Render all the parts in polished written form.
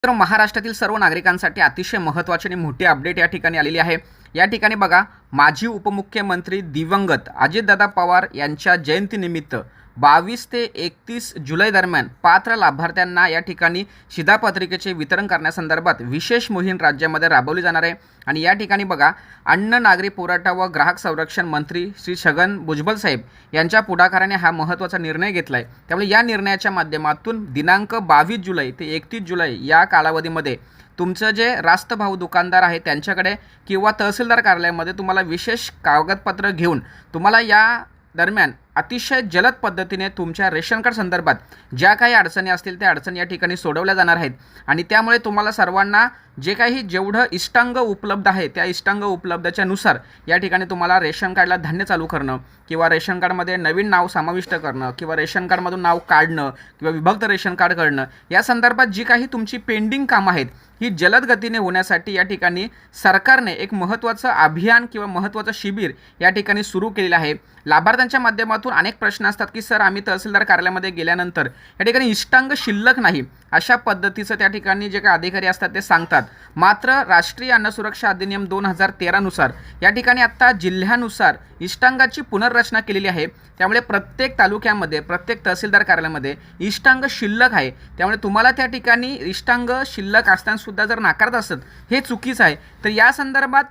तर महाराष्ट्रातील सर्व नागरिकांसाठी अतिशय महत्त्वाची आणि मोठी अपडेट या ठिकाणी आलेली आहे। या ठिकाणी बघा, माजी उपमुख्यमंत्री दिवंगत अजितदादा पवार यांच्या जयंतीनिमित्त 22 ते 31 जुलै दरम्यान पात्र लाभार्थ्यांना या ठिकाणी शिधापत्रिकेचे वितरण करण्यासंदर्भात विशेष मोहीम राज्यामध्ये राबवली जाणार आहे। आणि या ठिकाणी बघा, अन्न नागरी पुरवठा व ग्राहक संरक्षण मंत्री श्री छगन भुजबळ साहेब यांच्या पुढाकाराने हा महत्त्वाचा निर्णय घेतला आहे। त्यामुळे या निर्णयाच्या माध्यमातून दिनांक 22 जुलै ते 31 जुलै या कालावधीमध्ये तुमचं जे रास्त भाव दुकानदार आहे त्यांच्याकडे किंवा तहसीलदार कार्यालयामध्ये तुम्हाला विशेष कागदपत्र घेऊन तुम्हाला या दरम्यान अतिशय जलद पद्धतीने तुमच्या रेशन कार्ड संदर्भात ज्या काही अडचणी असतील त्या अडचणी या ठिकाणी सोडवल्या जाणार आहेत। आणि त्यामुळे तुम्हाला सर्वांना जे काही जेवढं इष्टांग उपलब्ध आहे त्या इष्टांग उपलब्धच्या नुसार या ठिकाणी तुम्हाला रेशन कार्डला धान्य चालू करणं किंवा रेशन कार्डमध्ये नवीन नाव समाविष्ट करणं किंवा रेशन कार्डमधून नाव काढणं किंवा विभक्त रेशन कार्ड करणं या संदर्भात जी काही तुमची पेंडिंग कामं आहेत ही जलद गतीने होण्यासाठी या ठिकाणी सरकारने एक महत्त्वाचं अभियान किंवा महत्त्वाचं शिबिर या ठिकाणी सुरू केलेलं आहे। लाभार्थ्यांच्या माध्यमातून अनेक प्रश्न असतात की सर आम्ही तहसीलदार कार्यालयामध्ये गेल्यानंतर या ठिकाणी इष्टांग शिल्लक नाही अशा पद्धतीचं त्या ठिकाणी जे काही अधिकारी असतात ते सांगतात। मात्र राष्ट्रीय अन्न सुरक्षा अधिनियम 2013 नुसार या ठिकाणी आता जिल्ह्यानुसार इष्टांगाची पुनर्रचना केलेली आहे। त्यामुळे प्रत्येक तालुक्यामध्ये प्रत्येक तहसीलदार कार्यालयामध्ये इष्टांग शिल्लक आहे। त्यामुळे तुम्हाला त्या ठिकाणी इष्टांग शिल्लक असताना सुद्धा जर नाकारत असत हे चुकीचं आहे। तर या संदर्भात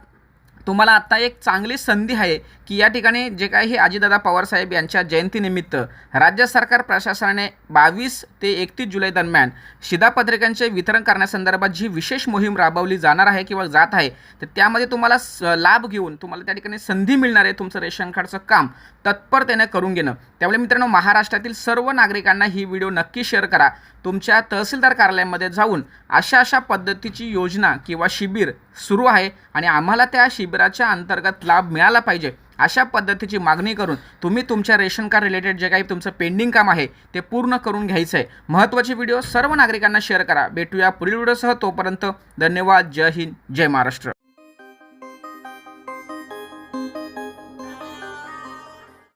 तुम्हाला आता एक चांगली संधी आहे की या ठिकाणी जे काही अजितदादा पवार साहेब यांच्या जयंतीनिमित्त राज्य सरकार प्रशासनाने 22 ते 31 जुलै दरम्यान शिधापत्रिकांचे वितरण करण्यासंदर्भात जी विशेष मोहीम राबवली जाणार आहे किंवा जात आहे तर त्यामध्ये तुम्हाला लाभ घेऊन तुम्हाला त्या ठिकाणी संधी मिळणार आहे तुमचं रेशन कार्डचं काम तत्परतेने करून घेणं। त्यामुळे मित्रांनो, महाराष्ट्रातील सर्व नागरिकांना ही व्हिडिओ नक्की शेअर करा। तुमच्या तहसीलदार कार्यालयामध्ये जाऊन अशा पद्धतीची योजना किंवा शिबिर सुरू आहे आणि आम्हाला त्या शिबिराच्या अंतर्गत लाभ मिळाला पाहिजे अशा पद्धतीची मागणी करून तुम्ही तुमच्या रेशन कार्ड रिलेटेड जे काही तुमचं पेंडिंग काम आहे ते पूर्ण करून घ्यायचं आहे। महत्त्वाची व्हिडिओ सर्व नागरिकांना शेअर करा। भेटूया पुढील व्हिडिओसह, तोपर्यंत धन्यवाद। जय हिंद, जय महाराष्ट्र।